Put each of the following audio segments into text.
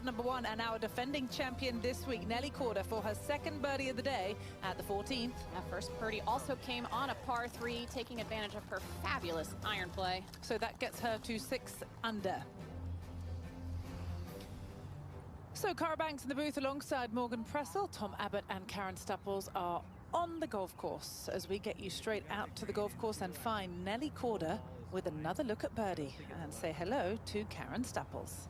world #1 and our defending champion this week, Nelly Korda, for her second birdie of the day at the 14th. That first birdie also came on a par 3, taking advantage of her fabulous iron play. So that gets her to 6 under. So Cara Banks in the booth alongside Morgan Pressel, Tom Abbott and Karen Stupples are on the golf course as we get you straight out to the golf course and find Nelly Korda with another look at birdie and say hello to Karen Stupples.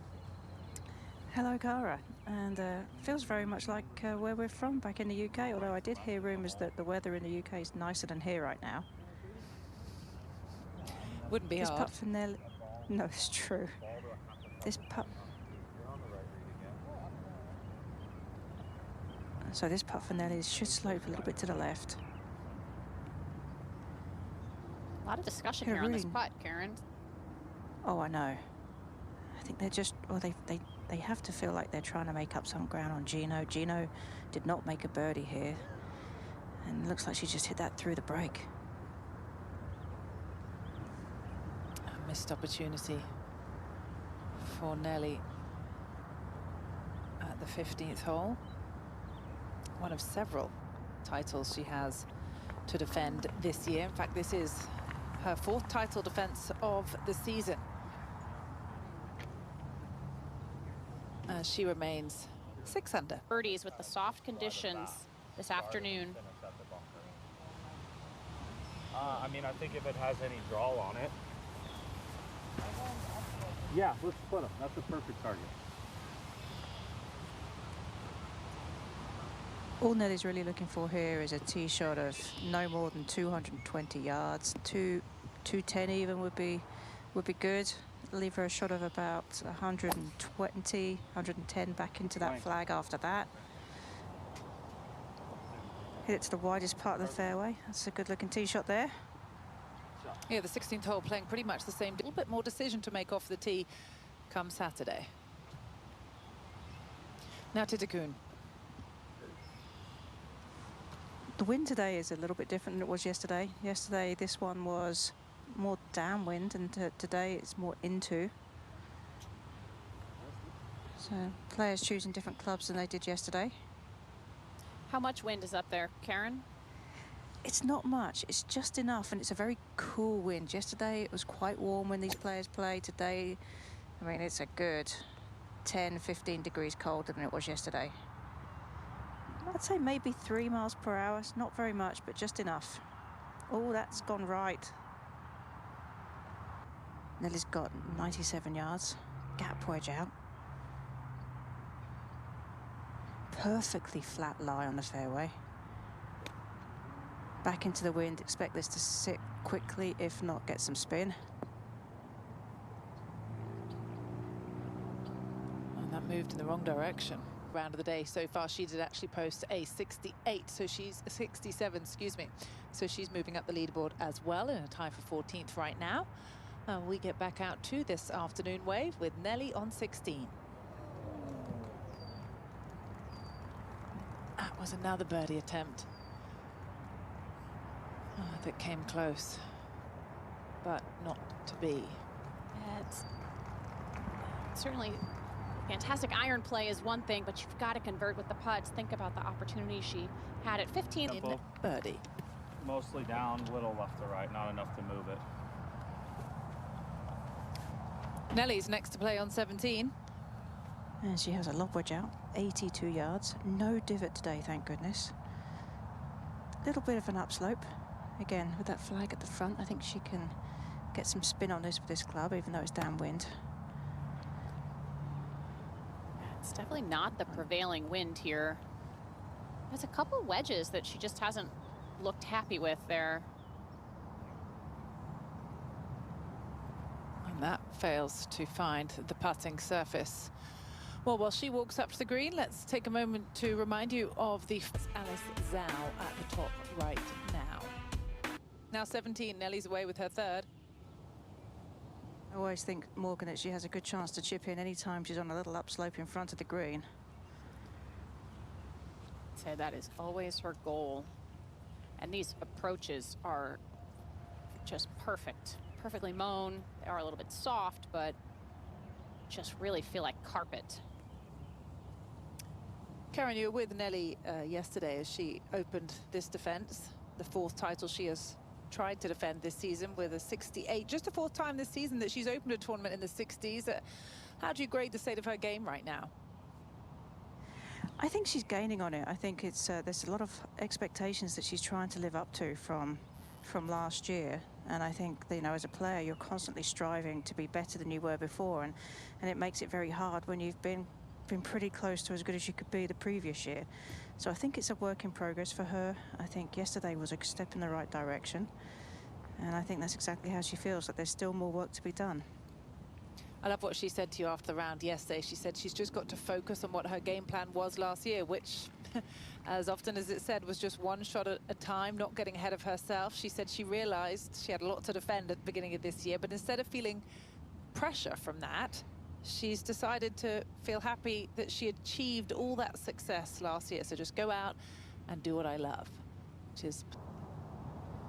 Hello, Cara, and feels very much like where we're from back in the UK, although I did hear rumours that the weather in the UK is nicer than here right now. Wouldn't be this hard. Putt for Nelly. No, it's true. This putt. So this putt for Nelly should slope a little bit to the left. A lot of discussion here on this putt, Karen. Oh, I know. I think they're just, well, they have to feel like they're trying to make up some ground on Gino. Gino did not make a birdie here, and it looks like she just hit that through the break. A missed opportunity for Nelly at the 15th hole. One of several titles she has to defend this year. In fact, this is her 4th title defense of the season. She remains 6 under. Birdies with the soft conditions this afternoon. I mean, I think if it has any draw on it. Yeah, let's split them. That's a perfect target. All Nelly's really looking for here is a tee shot of no more than 220 yards. 210 even would be good. Leave her a shot of about 120, 110 back into that flag after that. Hit it to the widest part of the fairway. That's a good looking tee shot there. Yeah, the 16th hole playing pretty much the same. A little bit more decision to make off the tee come Saturday. Now Titakun. The wind today is a little bit different than it was yesterday. Yesterday, this one was more downwind, and today it's more into. So players choosing different clubs than they did yesterday. How much wind is up there, Karen? It's not much. It's just enough, and it's a very cool wind. Yesterday, it was quite warm when these players played. Today, I mean, it's a good 10, 15 degrees colder than it was yesterday. I'd say maybe 3 miles per hour. It's not very much, but just enough. Oh, that's gone right. Nelly's got 97 yards. Gap wedge out. Perfectly flat lie on the fairway. Back into the wind. Expect this to sit quickly, if not get some spin. And that moved in the wrong direction. Round of the day so far, she did actually post a 68, so she's 67, excuse me. So she's moving up the leaderboard as well in a tie for 14th right now. We get back out to this afternoon wave with Nelly on 16. That was another birdie attempt. That came close, but not to be. It's certainly fantastic iron play is one thing, but you've got to convert with the putts. Think about the opportunity she had at 15. In birdie. Mostly down, little left to right, not enough to move it. Nelly's next to play on 17. And she has a lob wedge out, 82 yards. No divot today, thank goodness. Little bit of an upslope. Again, with that flag at the front, I think she can get some spin on this with this club, even though it's downwind. It's definitely not the prevailing wind here. There's a couple wedges that she just hasn't looked happy with there. And that fails to find the putting surface. Well, while she walks up to the green, let's take a moment to remind you of the Alice Zhao at the top right now. Now 17, Nelly's away with her 3rd. I always think, Morgan, that she has a good chance to chip in anytime she's on a little upslope in front of the green. So that is always her goal. And these approaches are just perfect. Perfectly mown. They are a little bit soft, but just really feel like carpet. Karen, you were with Nelly yesterday as she opened this defense, the 4th title she has tried to defend this season with a 68. Just the 4th time this season that she's opened a tournament in the 60s. How do you grade the state of her game right now? I think she's gaining on it. I think it's there's a lot of expectations that she's trying to live up to from last year, and I think, you know, as a player you're constantly striving to be better than you were before, and it makes it very hard when you've been pretty close to as good as you could be the previous year. So I think it's a work in progress for her. I think yesterday was a step in the right direction, and I think that's exactly how she feels, that there's still more work to be done. I love what she said to you after the round yesterday. She said she's just got to focus on what her game plan was last year, which, as often as it said, was just one shot at a time, not getting ahead of herself. She said she realized she had a lot to defend at the beginning of this year, but instead of feeling pressure from that, she's decided to feel happy that she achieved all that success last year. So just go out and do what I love, which is...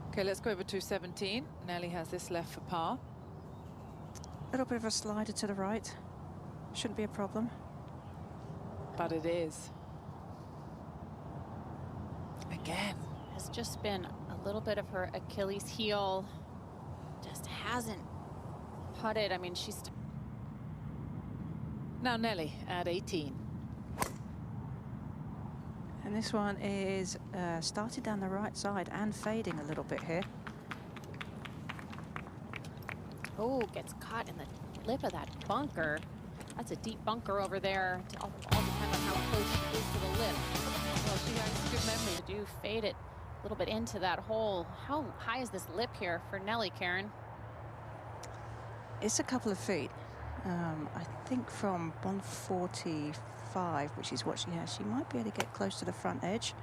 Okay, let's go over to 17. Nelly has this left for par. A little bit of a slider to the right. Shouldn't be a problem. But it is. Again. Has just been a little bit of her Achilles heel. Just hasn't putted. I mean, she's... Now Nelly at 18. And this one is started down the right side and fading a little bit here. Oh, gets caught in the lip of that bunker. That's a deep bunker over there. All depends on how close she is to the lip. Well, she has good memory to do fade it a little bit into that hole. How high is this lip here for Nelly, Karen? It's a couple of feet. I think from 145, which is what she has, she might be able to get close to the front edge.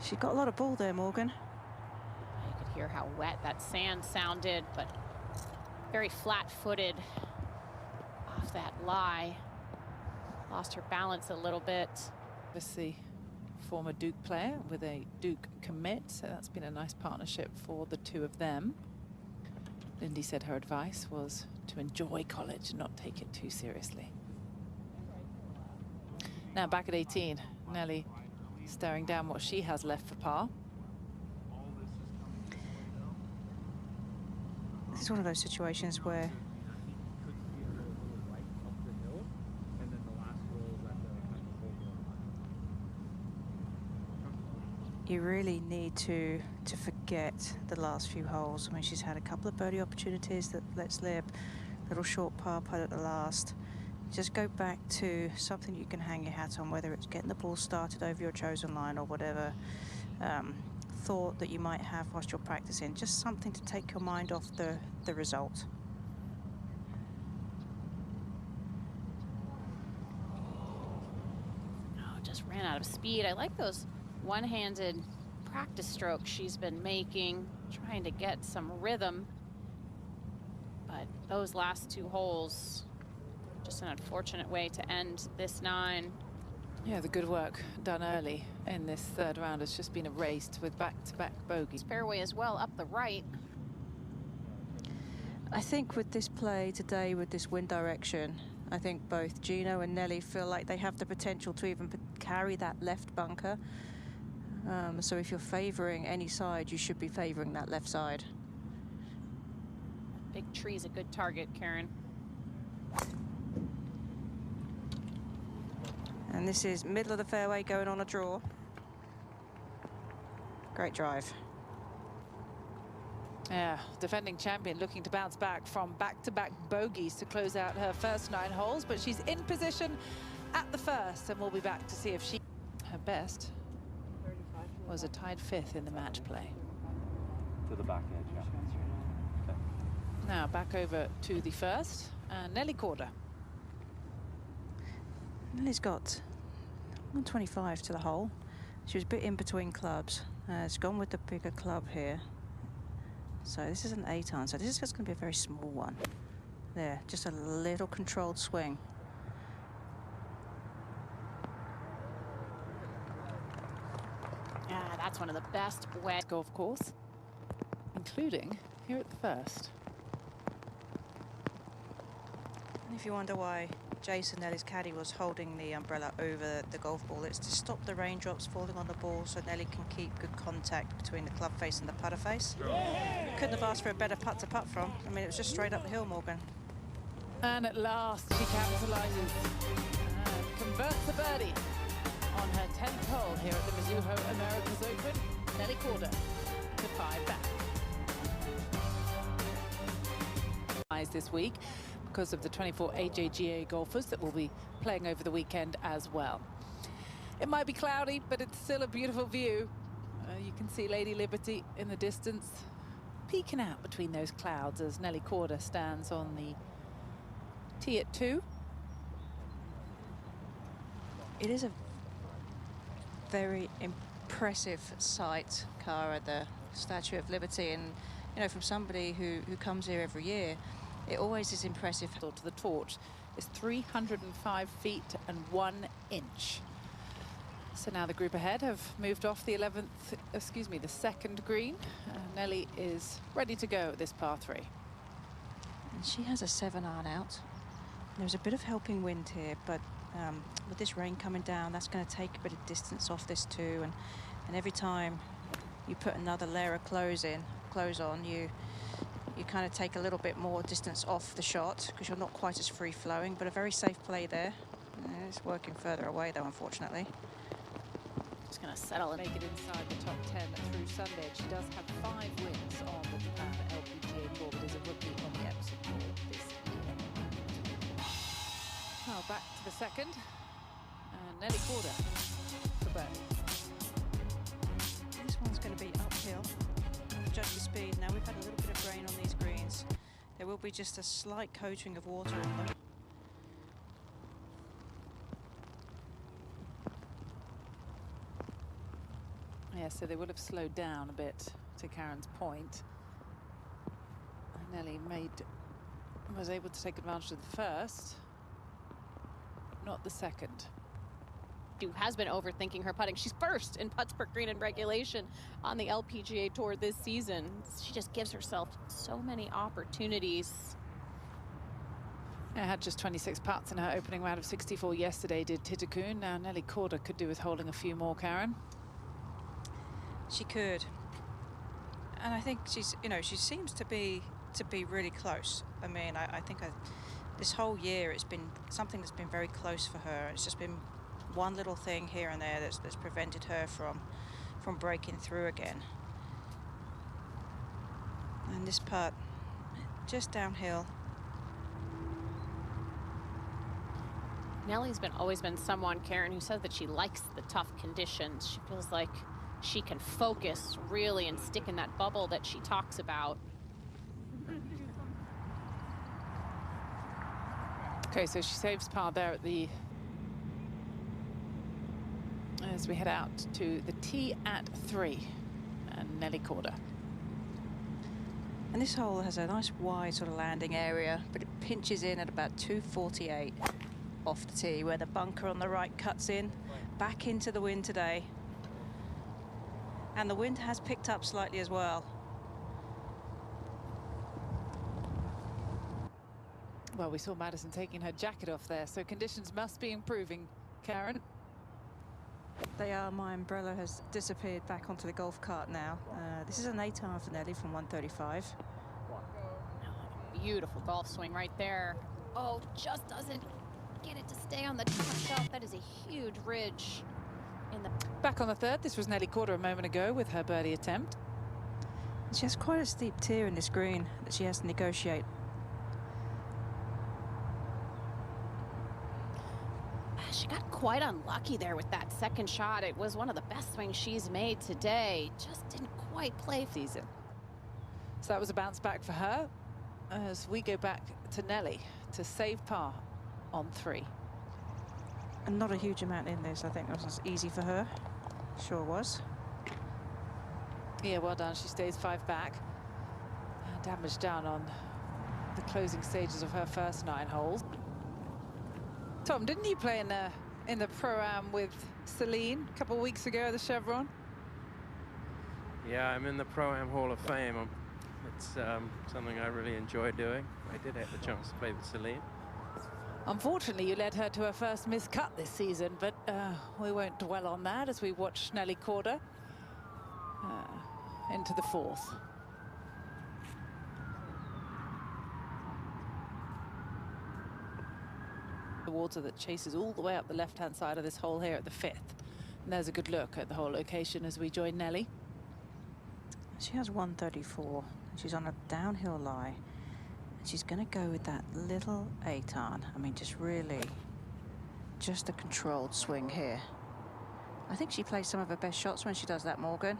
She's got a lot of ball there, Morgan. You could hear how wet that sand sounded, but very flat-footed off that lie. Lost her balance a little bit. Obviously, former Duke player with a Duke commit, so that's been a nice partnership for the two of them. Lindy said her advice was to enjoy college and not take it too seriously. Now back at 18, Nelly staring down what she has left for par. This is one of those situations where you really need to forget the last few holes. I mean, she's had a couple of birdie opportunities that let slip, little short par putt at the last. Just go back to something you can hang your hat on, whether it's getting the ball started over your chosen line or whatever thought that you might have whilst you're practicing. Just something to take your mind off the result. Oh, just ran out of speed. I like those one-handed practice strokes she's been making, trying to get some rhythm. But those last two holes, just an unfortunate way to end this 9. Yeah, the good work done early in this third round has just been erased with back-to-back bogeys. Fairway as well, up the right. I think with this play today, with this wind direction, I think both Gino and Nelly feel like they have the potential to even carry that left bunker. So if you're favoring any side, you should be favoring that left side. Big tree's a good target, Karen. And this is middle of the fairway going on a draw. Great drive. Yeah, defending champion looking to bounce back from back-to-back bogeys to close out her first 9 holes, but she's in position at the first, and we'll be back to see if she... Her best was a tied 5th in the match play. To the back edge, yeah. Okay. Now back over to the first, and Nelly Korda. Nelly's got 125 to the hole. She was a bit in between clubs. It's gone with the bigger club here. So this is an 8-iron, so this is just going to be a very small one. There, just a little controlled swing. Yeah, that's one of the best wet Golf course, including here at the first. And if you wonder why Jason, Nelly's caddy, was holding the umbrella over the golf ball. It's to stop the raindrops falling on the ball so Nelly can keep good contact between the club face and the putter face. Couldn't have asked for a better putt to putt from. I mean, it was just straight up the hill, Morgan. And at last, she capitalises and converts the birdie on her 10th hole here at the Mizuho Americas Open. Nelly Korda to 5 back. This week because of the 24 AJGA golfers that will be playing over the weekend as well. It might be cloudy, but it's still a beautiful view. You can see Lady Liberty in the distance peeking out between those clouds as Nelly Korda stands on the tee at 2. It is a very impressive sight, Cara, the Statue of Liberty, and you know, from somebody who comes here every year, it always is impressive. To the torch is 305 feet and 1 inch. So now the group ahead have moved off the the second green. Nelly is ready to go at this par 3. And she has a 7-iron out. There's a bit of helping wind here, but with this rain coming down, that's going to take a bit of distance off this too. And every time you put another layer of clothes on, you kind of take a little bit more distance off the shot because you're not quite as free-flowing, but a very safe play there. It's working further away though, unfortunately. Just gonna settle and make it inside the top 10 through Sunday. She does have 5 wins on the Japan LPGA Tour, but is a rookie on the Epsom Tour this year. Now back to the second, and Nelly Korda for birdie. This one's going to be uphill. Judge the speed. Now we've had a little bit of rain on these greens. There will be just a slight coating of water on them. Yeah, so they would have slowed down a bit, to Karen's point. Nelly was able to take advantage of the first, not the second. Who has been overthinking her putting. She's first in putts per green in regulation on the LPGA Tour this season. She just gives herself so many opportunities. I had just 26 putts in her opening round of 64 yesterday, did Titakun. Now Nelly Korda could do with holding a few more, Karen. She could. And I think she's, you know, she seems to be really close. I mean, I think this whole year it's been something that's been very close for her. It's just been one little thing here and there that's prevented her from breaking through again. And this putt, just downhill. Nelly's always been someone, Karen, who says that she likes the tough conditions. She feels like she can focus really and stick in that bubble that she talks about. Okay, so she saves par there at the as we head out to the tee at 3, and Nelly Korda. And this hole has a nice wide sort of landing area, but it pinches in at about 248 off the tee, where the bunker on the right cuts in back into the wind today. And the wind has picked up slightly as well. Well, we saw Madison taking her jacket off there, so conditions must be improving, Karen. They are. My umbrella has disappeared back onto the golf cart now. This is an 8-iron for Nelly from 135. Beautiful golf swing right there. Oh, just doesn't get it to stay on the top shelf. That is a huge ridge in the... Back on the third, this was Nelly Korda a moment ago with her birdie attempt. She has quite a steep tier in this green that she has to negotiate. She got quite unlucky there with that second shot. It was one of the best swings she's made today. Just didn't quite play season. So that was a bounce back for her as we go back to Nelly to save par on 3. And not a huge amount in this. I think that was easy for her. Sure was. Yeah, well done. She stays 5 back. Damage done on the closing stages of her first 9 holes. Tom, didn't you play in the Pro-Am with Celine a couple of weeks ago at the Chevron? Yeah, I'm in the Pro-Am Hall of Fame. It's something I really enjoy doing. I did have the chance to play with Celine. Unfortunately, you led her to her first missed cut this season, but we won't dwell on that as we watch Nelly Korda into the fourth. The water that chases all the way up the left-hand side of this hole here at the fifth. And there's a good look at the whole location as we join Nelly. She has 134. She's on a downhill lie. She's going to go with that little 8-iron. I mean, just a controlled swing here. I think she plays some of her best shots when she does that, Morgan.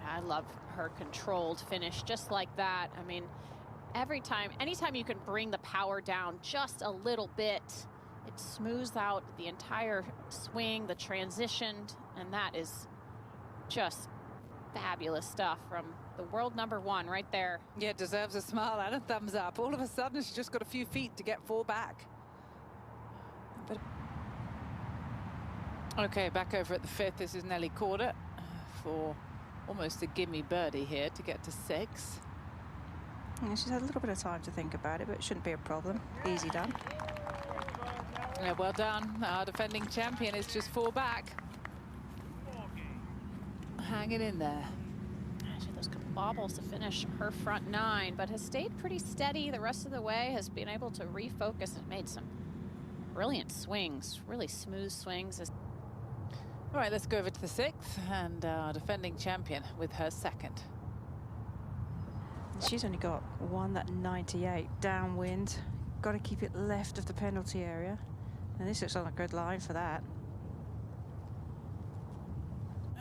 I love her controlled finish, just like that. I mean, anytime you can bring the power down just a little bit, it smooths out the entire swing, the transition, and that is just fabulous stuff from the world #1 right there. Yeah, deserves a smile and a thumbs up. All of a sudden, she's just got a few feet to get 4 back. But okay, back over at the fifth. This is Nelly Korda for almost a gimme birdie here to get to 6. Yeah, she's had a little bit of time to think about it, but it shouldn't be a problem. Easy done. Yeah, well done. Our defending champion is just 4 back. Hanging in there. She had those bobbles to finish her front 9, but has stayed pretty steady the rest of the way, has been able to refocus and made some brilliant swings, really smooth swings. All right, let's go over to the 6th, and our defending champion with her 2nd. She's only got one that 98 downwind. Got to keep it left of the penalty area. And this looks on a good line for that.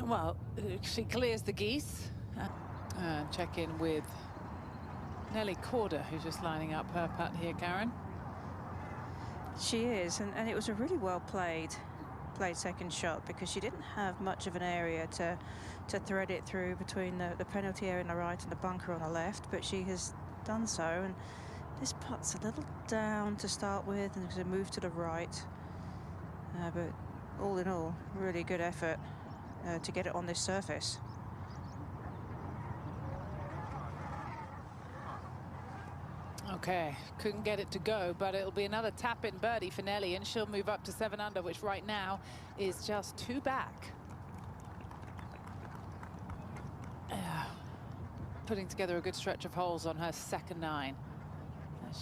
Well, she clears the geese. Check in with Nelly Korda, who's just lining up her putt here, Karen. She is, and it was a really well played second shot, because she didn't have much of an area to thread it through between the penalty area on the right and the bunker on the left, but she has done so. And this putt's a little down to start with, and there's a move to the right, but all in all, really good effort to get it on this surface. Okay, couldn't get it to go, but it'll be another tap-in birdie for Nelly, and she'll move up to 7 under, which right now is just 2 back. Putting together a good stretch of holes on her second 9.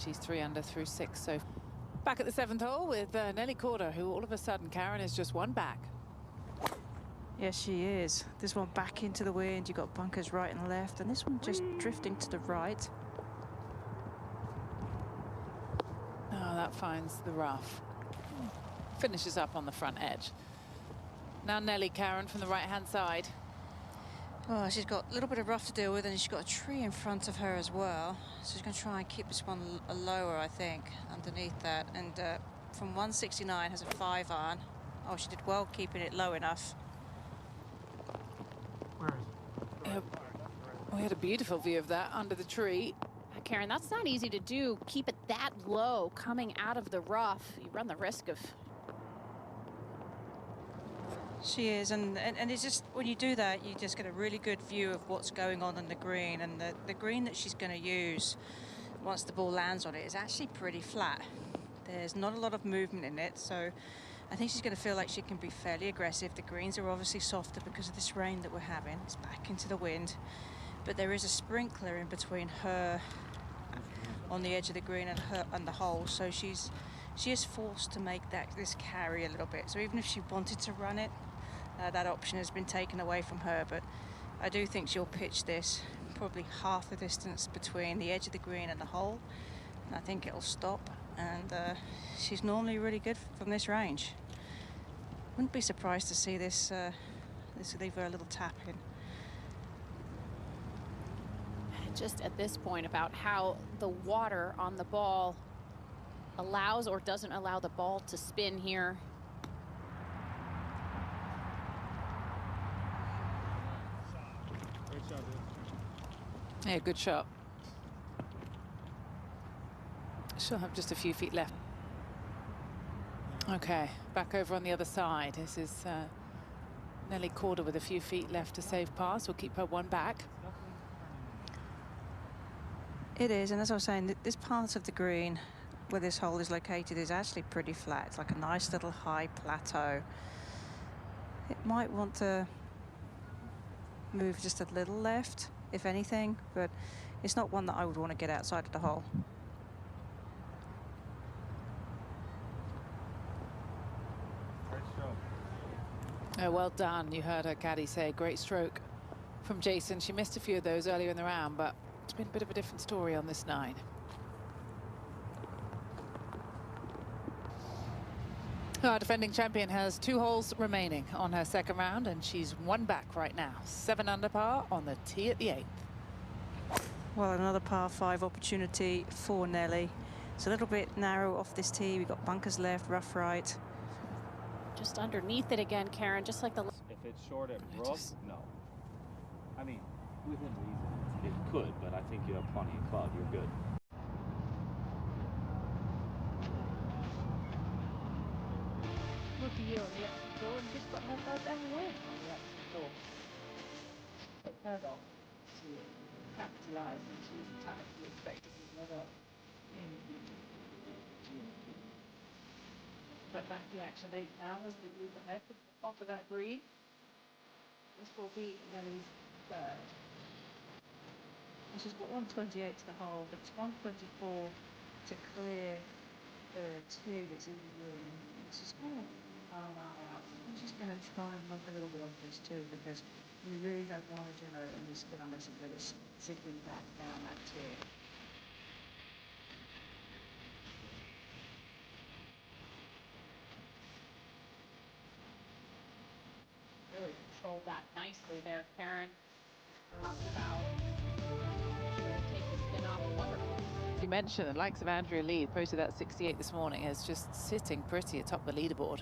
She's 3 under through 6. So back at the 7th hole with Nelly Korda, who all of a sudden, Karen, is just 1 back. Yes, she is. This one back into the wind. You've got bunkers right and left, and this one just drifting to the right. Oh, that finds the rough. Finishes up on the front edge. Now Nelly, Karen, from the right-hand side. Oh, she's got a little bit of rough to deal with, and she's got a tree in front of her as well. So she's going to try and keep this one lower, I think, underneath that. And from 169 has a 5-iron. Oh, she did well keeping it low enough. Where is it? We had a beautiful view of that under the tree. Karen, that's not easy to do. Keep it that low coming out of the rough. You run the risk of... She is, and it's just, when you do that, you just get a really good view of what's going on the green. And the green that she's going to use once the ball lands on it is actually pretty flat. There's not a lot of movement in it, so I think she's going to feel like she can be fairly aggressive. The greens are obviously softer because of this rain that we're having. It's back into the wind, but there is a sprinkler in between her on the edge of the green and her and the hole, so she is forced to make this carry a little bit. So even if she wanted to run it, that option has been taken away from her. But I do think she'll pitch this probably half the distance between the edge of the green and the hole, and I think it'll stop. And she's normally really good from this range. Wouldn't be surprised to see this leave her a little tap in. Just at this point about how the water on the ball allows or doesn't allow the ball to spin here. Great shot, dude. Yeah, good shot. She'll have just a few feet left. Okay, back over on the other side. This is Nelly Korda with a few feet left to save pass. We'll keep her 1 back. It is, and as I was saying, this part of the green where this hole is located is actually pretty flat. It's like a nice little high plateau. It might want to move just a little left, if anything, but it's not one that I would want to get outside of the hole. Great stroke. Oh, well done. You heard her caddy say great stroke from Jason. She missed a few of those earlier in the round, but it's been a bit of a different story on this 9. Our defending champion has 2 holes remaining on her second round, and she's 1 back right now. 7 under par on the tee at the 8th. Well, another par 5 opportunity for Nelly. It's a little bit narrow off this tee. We've got bunkers left, rough right. Just underneath it again, Karen, just like the... If it's short at Brook, no. I mean, within reason, it could, but I think you have plenty of club. You're good. Rookie here on the exit door and just got her first ever win on the exit door. But her on to capitalise, and she's tactically effectively led up in. But back to the action 8 now as we move ahead off of that green. This will be Nelly's 3rd. And she's got 128 to the hole, but it's 124 to clear the 2 that's in the room. She's going to out. I'm just going to try and look a little bit on this too, because we really don't want to generate any spin unless it's zigging back down that tier. Really controlled that nicely there, Karen. About take the spin off. Wonderful. You mentioned the likes of Andrea Lee posted that 68 this morning is just sitting pretty atop the leaderboard.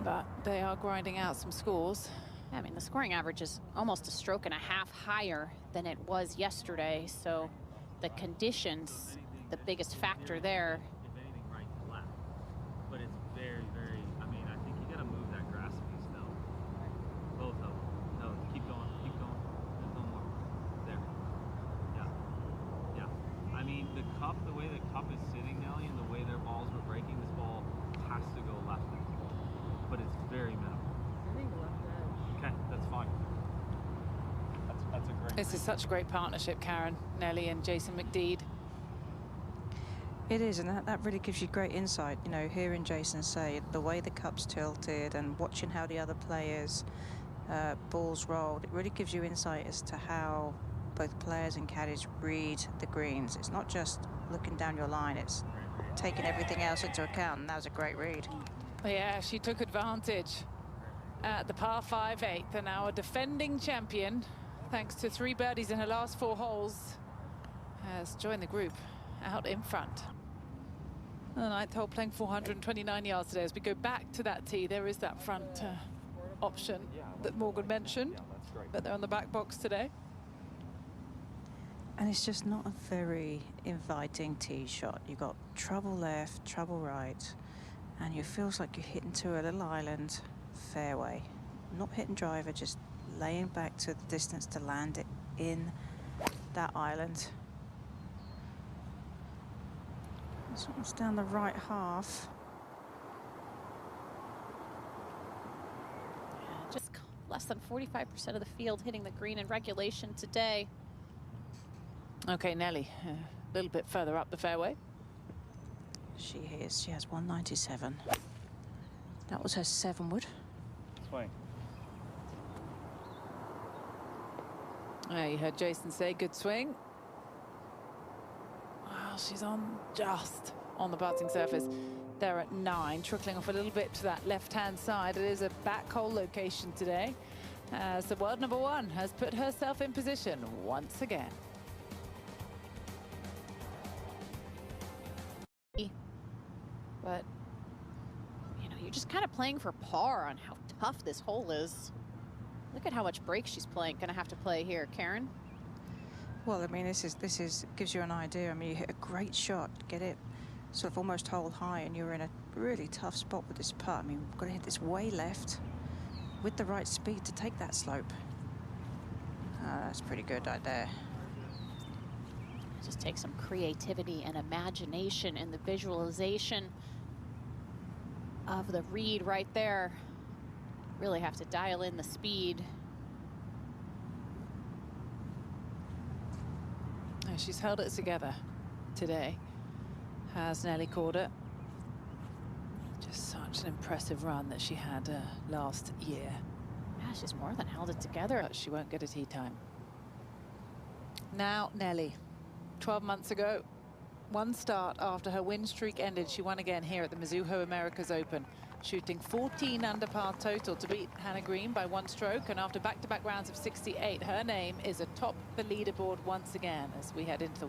But they are grinding out some scores. I mean, the scoring average is almost a stroke and a half higher than it was yesterday, so the conditions, the biggest factor there. If anything, right to left. But it's very, very, I mean, I think you got to move that grass piece now. Both of them. No, keep going, keep going. There's no more. There. Yeah. Yeah. I mean, the cup, the way the cup is sitting, Nelly, and the way their balls were breaking, this ball has to go left. But it's very minimal. I think left edge. Okay, that's fine. That's a great. This is such a great partnership, Karen, Nelly and Jason McDeed. It is, and that really gives you great insight, you know, hearing Jason say the way the cup's tilted and watching how the other players' balls rolled. It really gives you insight as to how both players and caddies read the greens. It's not just looking down your line, it's taking everything else into account, and that was a great read. Yeah, she took advantage at the par 5 8th, and our defending champion, thanks to 3 birdies in her last 4 holes, has joined the group out in front. The 9th hole playing 429 yards today. As we go back to that tee, there is that front option that Morgan mentioned, but they're on the back box today. And it's just not a very inviting tee shot. You've got trouble left, trouble right, and it feels like you're hitting to a little island fairway. Not hitting driver, just laying back to the distance to land it in that island. This one's down the right half. Just less than 45% of the field hitting the green in regulation today. Okay, Nelly, a little bit further up the fairway. She is. She has 197. That was her 7-wood. Swing. You heard Jason say good swing. Well, she's on just on the putting surface. They're at 9, trickling off a little bit to that left-hand side. It is a back hole location today, as the world number 1 has put herself in position once again. But, you know, you're just kind of playing for par on how tough this hole is. Look at how much break she's gonna have to play here, Karen. Well, I mean, this is gives you an idea. I mean, you hit a great shot, get it sort of almost hole high, and you're in a really tough spot with this putt. I mean, we've got to hit this way left with the right speed to take that slope. That's pretty good right there. Just take some creativity and imagination and the visualization of the read right there. Really have to dial in the speed. Oh, she's held it together today, has Nelly Korda. Just such an impressive run that she had last year. Yeah, she's more than held it together. But she won't get a tee time. Now Nelly, 12 months ago, one start after her win streak ended, she won again here at the Mizuho Americas Open, shooting 14 under par total to beat Hannah Green by 1 stroke. And after back-to-back rounds of 68, her name is atop the leaderboard once again as we head into the